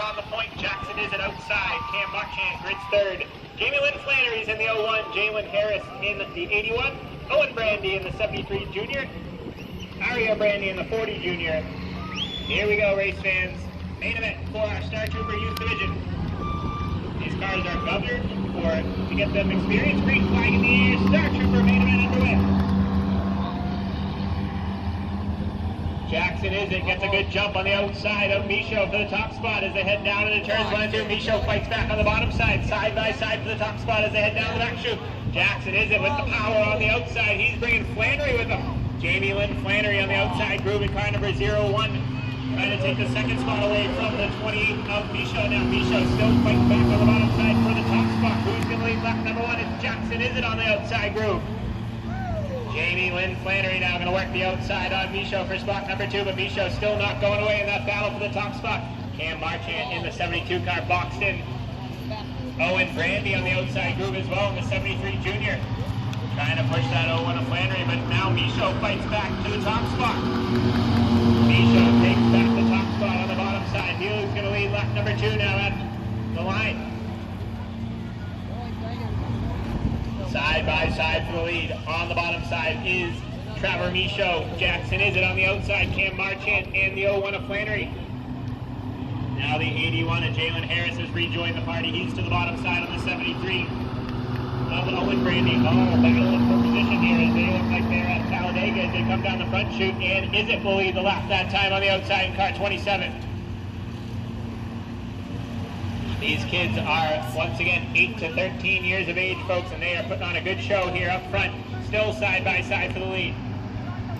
on the point. Jackson is it outside. Cam Marchand grids third. Jamie Lynn Flannery's in the 01. Jalen Harris in the 81. Owen Brandy in the 73 junior. Aria Brandy in the 40 junior. Here we go, race fans. Main event for our Star Trooper Youth Division. These cars are governed to get them experience. Green flag in the air. Star Trooper main event underway. Jackson is it, gets a good jump on the outside of Michaud for the top spot as they head down into turns 1 and 2. Michaud fights back on the bottom side by side for the top spot as they head down the back chute. Jackson is it with the power on the outside. He's bringing Flannery with him. Jamie Lynn Flannery on the outside groove in car number 01. Trying to take the second spot away from the 28 of Michaud. Now Michaud still fighting back on the bottom side for the top spot. Who's going to lead lap number 1? It's Jackson is it on the outside groove. Jamie Lynn Flannery now going to work the outside on Michaud for spot number 2, but Michaud still not going away in that battle for the top spot. Cam Marchand in the 72 car boxed in. Owen Brandy on the outside groove as well in the 73 junior. Trying to push that 01 of Flannery, but now Michaud fights back to the top spot. Michaud takes back the top spot on the bottom side. He's going to lead lap number 2 now at the line. Side by side for the lead. On the bottom side is Traver Michaud. Jackson is it on the outside. Cam Marchand and the 01 of Flannery. Now the 81 of Jalen Harris has rejoined the party. He's to the bottom side on the 73 of Owen Brandy. Battling for position here as they look like they're at Talladega as they come down the front chute. And is it will lead the lap that time on the outside in car 27. These kids are, once again, 8 to 13 years of age, folks, and they are putting on a good show here up front, still side by side for the lead.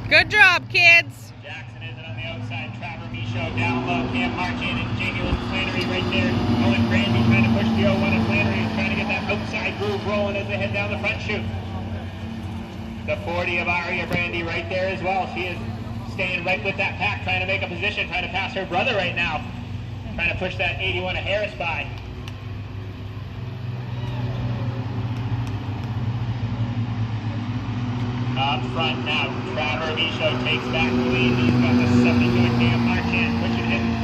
Good job, kids. Jackson is it on the outside. Traver Michaud down low. Cam Marchand and Jamie Lynn Flannery right there. Owen Brandy trying to push the 01 and Flannery is trying to get that outside groove rolling as they head down the front chute. The 40 of Aria Brandy right there as well. She is staying right with that pack, trying to make a position, trying to pass her brother right now. Trying to push that 81 of Harris by. Up front now, Traver Michaud takes back the lead. He's got the 72 of Cam Marchand pushing him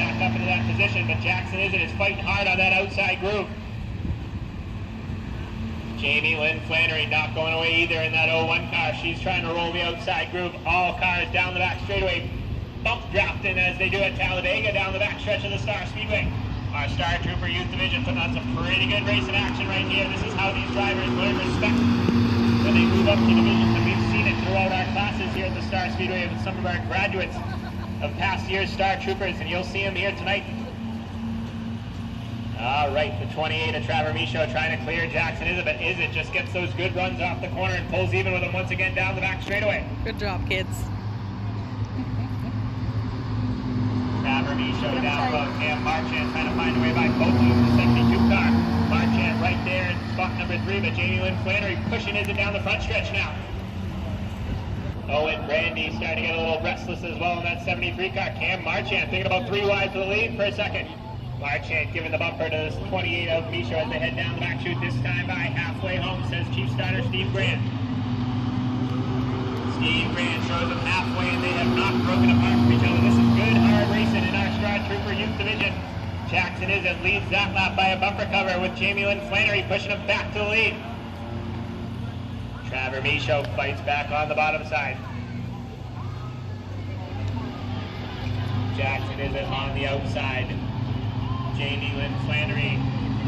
back up into that position, but Jackson is fighting hard on that outside groove. Jamie Lynn Flannery not going away either in that 01 car. She's trying to roll the outside groove. All cars down the back straightaway. Bump dropped in as they do at Talladega down the back stretch of the Star Speedway. Our Star Trooper Youth Division putting on some pretty good racing action right here. This is how these drivers learn respect when they move up to divisions, and we've seen it throughout our classes here at the Star Speedway with some of our graduates of past years Star Troopers, and you'll see them here tonight. All right, the 28 of Traver Michaud trying to clear Jackson but Is it just gets those good runs off the corner and pulls even with them once again down the back straightaway. Good job, kids. Traver Michaud down low. Cam Marchand trying to find a way by both of them. The 72 car. Marchand right there in spot number 3, but Jamie Lynn Flannery pushing it down the front stretch now. Owen Brandy starting to get a little restless as well in that 73 car. Cam Marchand thinking about 3 wide for the lead for a second. Marchand giving the bumper to this 28 of Michaud as they head down the back chute, this time by halfway home, says Chief Starter Steve Grant. Steve Grant shows them halfway, and they have not broken apart from each other. This is good, hard racing in our Star Trooper Youth Division. Jackson leads that lap by a bumper cover with Jamie Lynn Flannery pushing him back to the lead. Traver Michaud fights back on the bottom side. Jackson on the outside. Jamie Lynn Flannery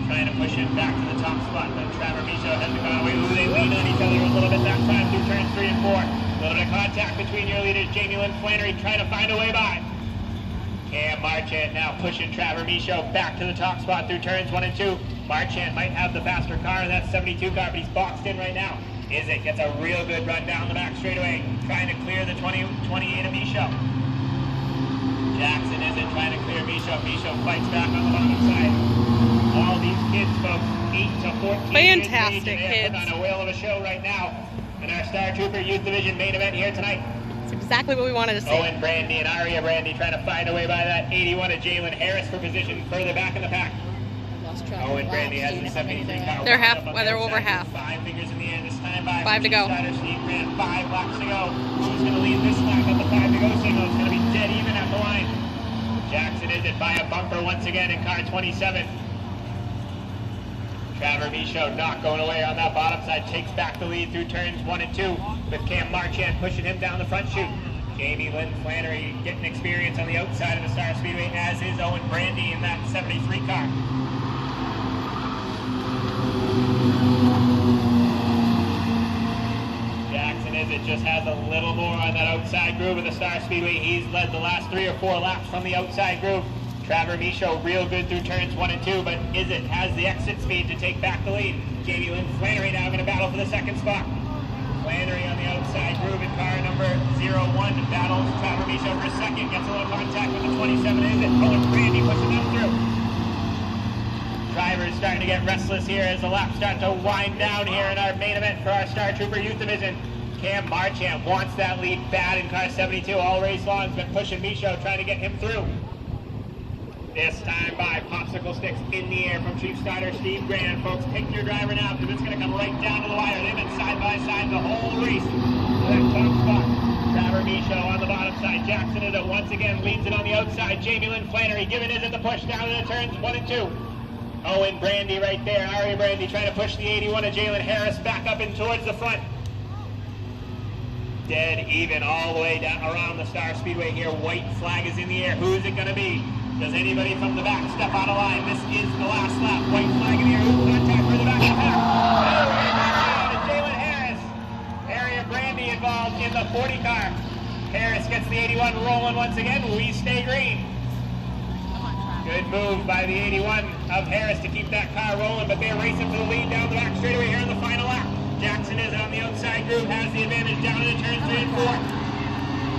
trying to push him back to the top spot, but Traver Michaud hasn't gone away. Ooh, they lean on each other a little bit that time through turns 3 and 4. A little bit of contact between your leaders. Jamie Lynn Flannery trying to find a way by. Cam Marchand now pushing Traver Michaud back to the top spot through turns 1 and 2. Marchand might have the faster car in that 72 car, but he's boxed in right now. Gets a real good run down the back straightaway, trying to clear the 28 of Michaud. Jackson trying to clear Michaud. Michaud fights back on the bottom side. All these kids, folks, 8 to 14 Fantastic years of age, kids. Putting on a whale of a show right now in our Star Trooper Youth Division main event here tonight. That's exactly what we wanted to see. Owen Brandy and Aria Brandy trying to find a way by that 81 of Jalen Harris for position further back in the pack. Owen Brandy has the 73 car. They're over half. 5 fingers in the air this time by 5 to go. Steve Grant, 5 laps to go. Who's going to lead this lap at the 5 to go signal? It's going to be dead even at the line. Jackson is it by a bumper once again in car 27. Traver Michaud not going away on that bottom side, takes back the lead through turns 1 and 2 with Cam Marchand pushing him down the front chute. Jamie Lynn Flannery getting experience on the outside of the Star Speedway, as is Owen Brandy in that 73 car. Jackson is it just has a little more on that outside groove of the Star Speedway. He's led the last 3 or 4 laps from the outside groove. Traver Michaud real good through turns 1 and 2, but Is-It has the exit speed to take back the lead. Jamie Lynn Flannery now going to battle for the second spot. Flannery on the outside groove in car number 01 battles Traver Michaud for second, gets a little contact with the 27 Is-It. Owen Brandy pushing them through. Drivers starting to get restless here as the laps start to wind down here in our main event for our Star Trooper Youth Division. Cam Marchand wants that lead bad in car 72 all race long. Has been pushing Michaud, trying to get him through. This time by popsicle sticks in the air from Chief Starter Steve Grant. Folks, pick your driver now because it's going to come right down to the wire. They've been side by side the whole race. That top spot. Traver Michaud on the bottom side. Jackson is it once again, leads it on the outside. Jamie Lynn Flannery giving it the push down to the turns 1 and 2. Owen Brandy right there. Ari Brandy trying to push the 81 of Jalen Harris back up and towards the front. Dead even all the way down around the Star Speedway here. White flag is in the air. Who is it going to be? Does anybody from the back step out of line? This is the last lap. White flag in the air. Who's contact for the back of the pack? Jalen Harris. Area Brandy involved in the 40 car. Harris gets the 81 rolling once again. We stay green. Good move by the 81 of Harris to keep that car rolling, but they're racing for the lead down the back straightaway here in the final lap. Jackson is on the outside groove, has the advantage down in the turns 3 and 4.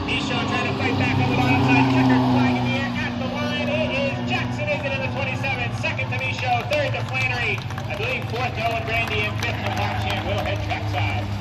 Michaud trying to fight back on the bottom side. Checkered flag in the air at the line. It is Jackson is it in the 27. Second to Michaud, third to Flannery. I believe fourth to Owen Brandy, and fifth to Marchand. We'll head trackside.